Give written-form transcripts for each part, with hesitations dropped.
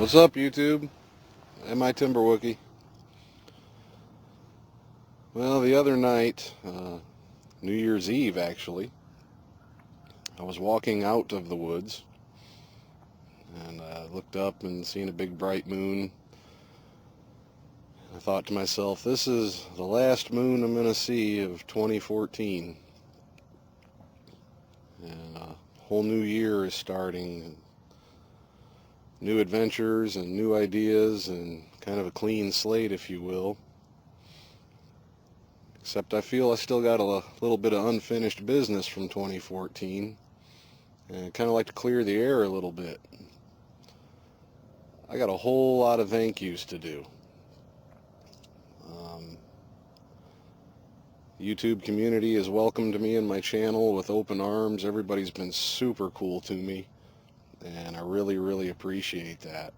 What's up, YouTube? And my Timber Wookie. Well, the other night, New Year's Eve actually, I was walking out of the woods and looked up and seen a big bright moon. I thought to myself, this is the last moon I'm going to see of 2014. And a whole new year is starting. New adventures and new ideas and kind of a clean slate, if you will. Except I feel I still got a little bit of unfinished business from 2014. And I kind of like to clear the air a little bit. I got a whole lot of thank yous to do. The YouTube community has welcomed me and my channel with open arms. Everybody's been super cool to me. And I really appreciate that.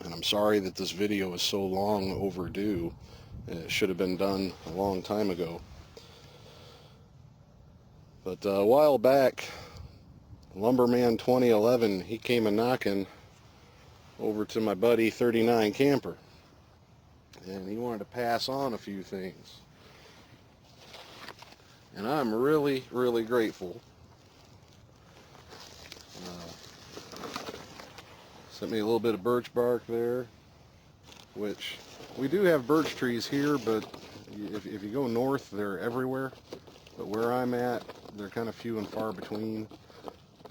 And I'm sorry that this video is so long overdue. It should have been done a long time ago. But a while back, Lumberman 2011, he came a knocking over to my buddy 39 Camper. And he wanted to pass on a few things. And I'm really grateful. Sent me a little bit of birch bark there, which we do have birch trees here, but if you go north, they're everywhere. But where I'm at, they're kind of few and far between,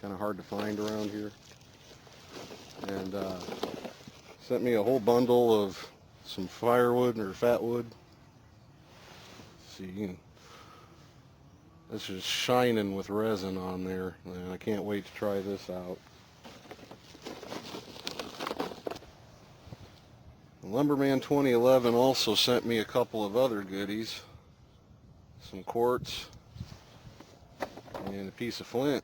kind of hard to find around here. And sent me a whole bundle of some firewood or fatwood. See, this is shining with resin on there, and I can't wait to try this out. Lumberman 2011 also sent me a couple of other goodies, some quartz and a piece of flint.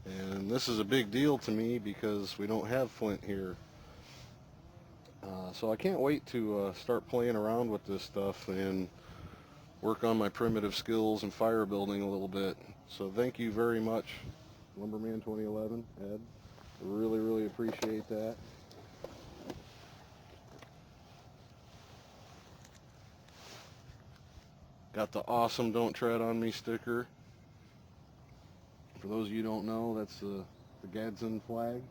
And this is a big deal to me because we don't have flint here. So I can't wait to start playing around with this stuff and work on my primitive skills and fire building a little bit. So thank you very much, Lumberman 2011, Ed. I really appreciate that. Got the awesome "Don't Tread on Me" sticker. For those of you who don't know, that's the Gadsden flag.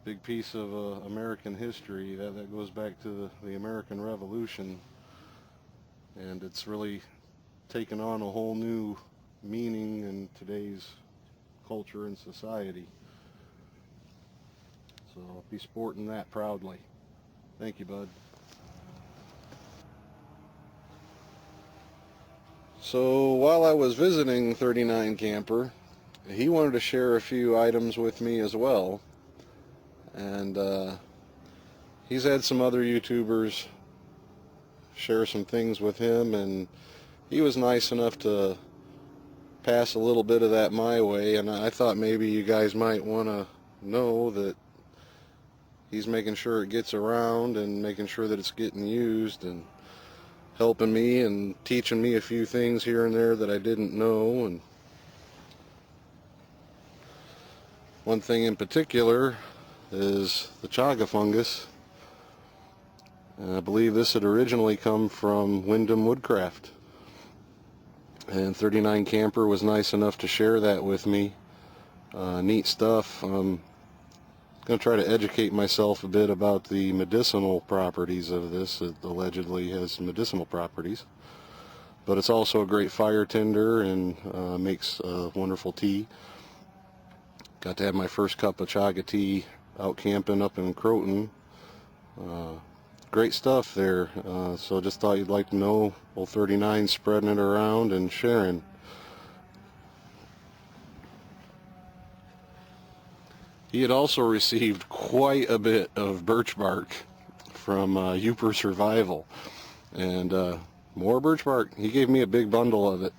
Big piece of American history. That goes back to the American Revolution. And it's really taken on a whole new meaning in today's culture and society. So I'll be sporting that proudly. Thank you, bud. So while I was visiting 39 Camper, he wanted to share a few items with me as well. And he's had some other YouTubers share some things with him, and he was nice enough to pass a little bit of that my way. And I thought maybe you guys might want to know that he's making sure it gets around and making sure that it's getting used, and helping me and teaching me a few things here and there that I didn't know. And one thing in particular is the chaga fungus. And I believe this had originally come from Wyndham Woodcraft. And 39 Camper was nice enough to share that with me. Neat stuff. I'm going to try to educate myself a bit about the medicinal properties of this. It allegedly has medicinal properties, but it's also a great fire tinder and makes wonderful tea. Got to have my first cup of chaga tea out camping up in Croton. Great stuff there. So just thought you'd like to know, old 39 spreading it around and sharing. He had also received quite a bit of birch bark from Youper Survival, and more birch bark. He gave me a big bundle of it,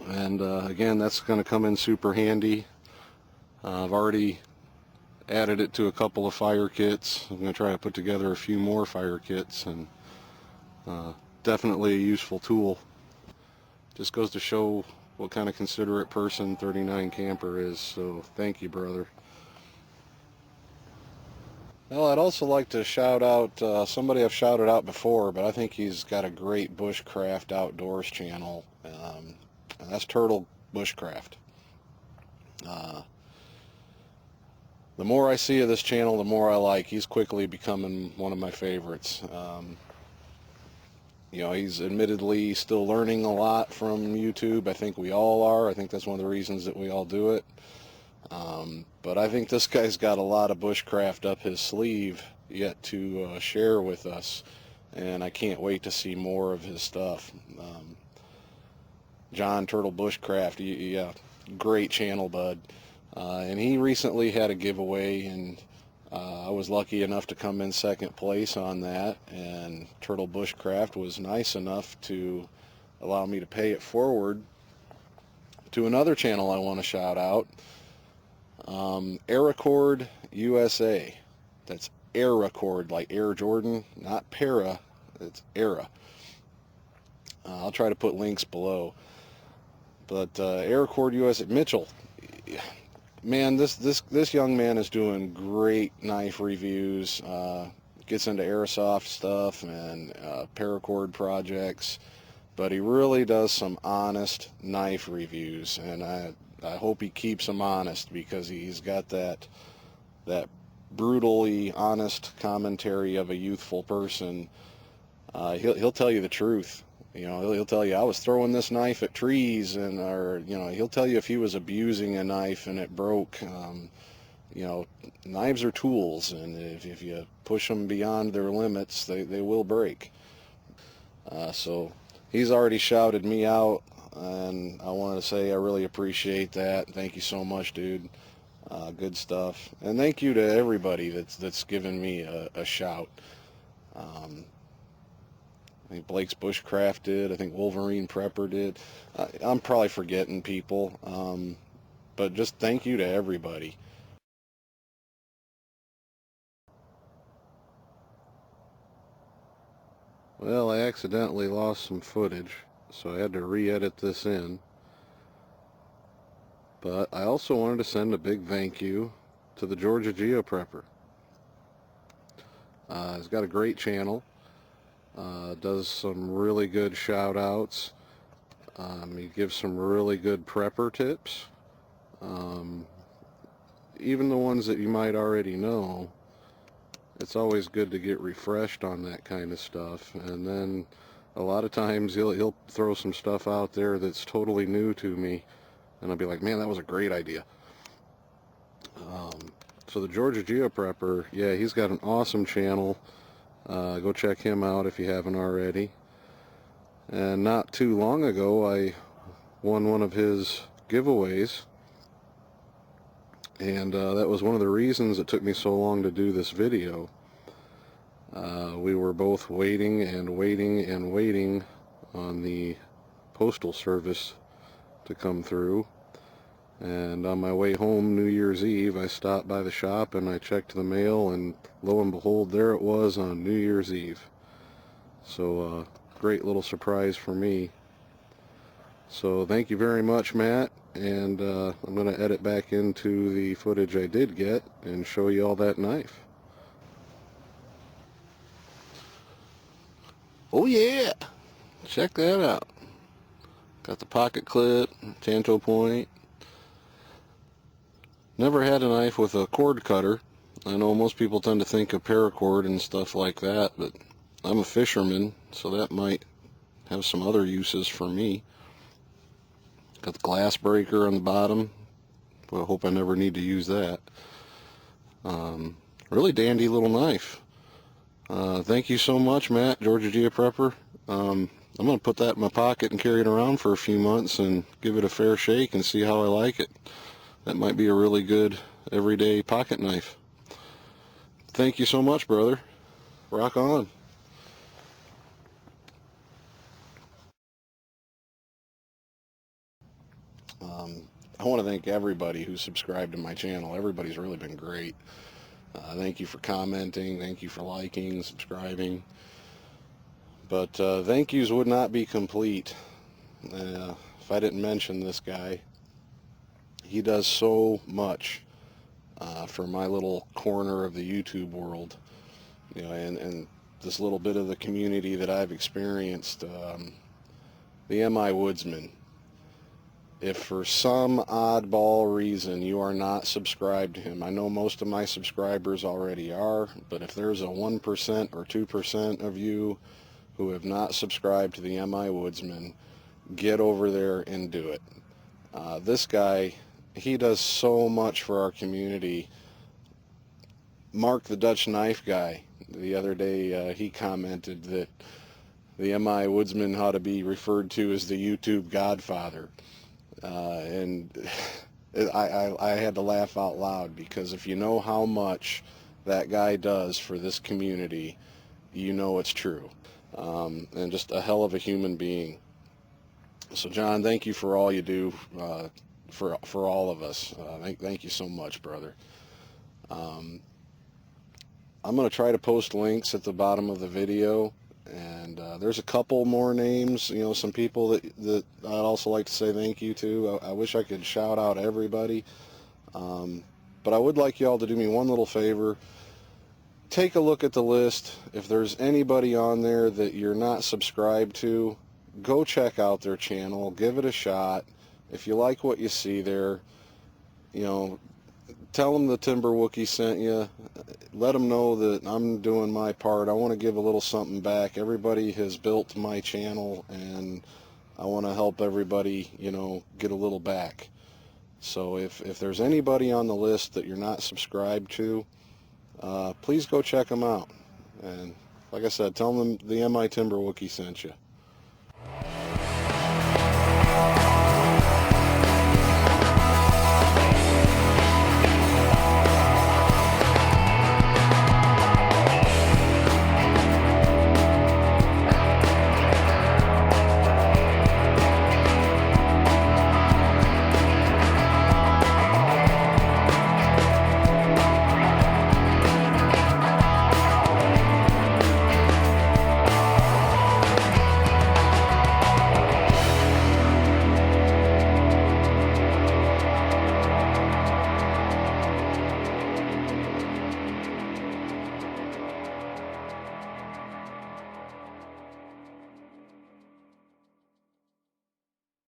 and again, that's going to come in super handy. I've already added it to a couple of fire kits. I'm going to try to put together a few more fire kits, and definitely a useful tool. Just goes to show what kind of considerate person 39 Camper is, so thank you, brother. Well, I'd also like to shout out somebody I've shouted out before, but I think he's got a great bushcraft outdoors channel, and that's Turtle Bushcraft. The more I see of this channel, the more I like. He's quickly becoming one of my favorites. You know, he's admittedly still learning a lot from YouTube. I think we all are. I think that's one of the reasons that we all do it. But I think this guy's got a lot of bushcraft up his sleeve yet to share with us, and I can't wait to see more of his stuff. John Turtle Bushcraft, yeah, great channel, bud. And he recently had a giveaway, and I was lucky enough to come in second place on that, and Turtle Bushcraft was nice enough to allow me to pay it forward to another channel I want to shout out. Aracord USA. That's Aracord, like Air Jordan, not Para. It's Era. I'll try to put links below. But Aracord USA, Mitchell. Man, this young man is doing great knife reviews. Gets into airsoft stuff and paracord projects, but he really does some honest knife reviews, and I hope he keeps them honest, because he's got that brutally honest commentary of a youthful person. He'll tell you the truth. You know, he'll tell you, I was throwing this knife at trees, and, or, you know, he'll tell you if he was abusing a knife and it broke. You know, knives are tools, and if you push them beyond their limits, they will break. So he's already shouted me out, and I want to say I really appreciate that. Thank you so much, dude. Good stuff. And thank you to everybody that's given me a shout. I think Blake's Bushcraft did. I think Wolverine Prepper did. I'm probably forgetting people, but just thank you to everybody. Well, I accidentally lost some footage, so I had to re-edit this in. But I also wanted to send a big thank you to the Georgia Geoprepper. He's got a great channel. Does some really good shout outs. He gives some really good prepper tips. Even the ones that you might already know. It's always good to get refreshed on that kind of stuff. And then a lot of times he'll throw some stuff out there that's totally new to me, and I'll be like, man, that was a great idea. So the Georgia Geoprepper, yeah, he's got an awesome channel. Go check him out if you haven't already. And not too long ago, I won one of his giveaways, and that was one of the reasons it took me so long to do this video. We were both waiting and waiting and waiting on the postal service to come through, and on my way home New Year's Eve, I stopped by the shop and I checked the mail, and lo and behold, there it was on New Year's Eve. So great little surprise for me. So thank you very much, Matt, and I'm going to edit back into the footage I did get and show you all that knife. Oh yeah, check that out. Got the pocket clip, Tanto point. Never had a knife with a cord cutter. I know most people tend to think of paracord and stuff like that, but I'm a fisherman, so that might have some other uses for me. Got the glass breaker on the bottom. Well, I hope I never need to use that. Really dandy little knife. Thank you so much, Matt, Georgia Geoprepper. I'm going to put that in my pocket and carry it around for a few months and give it a fair shake and see how I like it. That might be a really good everyday pocket knife. Thank you so much, brother. Rock on. I want to thank everybody who subscribed to my channel. Everybody's really been great. Thank you for commenting. Thank you for liking, subscribing. But thank yous would not be complete if I didn't mention this guy. He does so much for my little corner of the YouTube world, you know, and this little bit of the community that I've experienced. The MI Woodsman. If for some oddball reason you are not subscribed to him, I know most of my subscribers already are, but if there's a 1% or 2% of you who have not subscribed to the MI Woodsman, get over there and do it. This guy, he does so much for our community. Mark the Dutch Knife guy, the other day, he commented that the MI Woodsman ought to be referred to as the YouTube Godfather. And I had to laugh out loud, because if you know how much that guy does for this community, you know it's true. And just a hell of a human being. So John, thank you for all you do for all of us. Thank you so much, brother. I'm going to try to post links at the bottom of the video. And there's a couple more names, you know, some people that I'd also like to say thank you to. I wish I could shout out everybody, but I would like y'all to do me one little favor. Take a look at the list. If there's anybody on there that you're not subscribed to, go check out their channel, give it a shot. If you like what you see there, you know, tell them the Timber Wookie sent you. Let them know that I'm doing my part. I want to give a little something back. Everybody has built my channel, and I want to help everybody, you know, get a little back. So if there's anybody on the list that you're not subscribed to, please go check them out. And like I said, tell them the MI Timber Wookie sent you.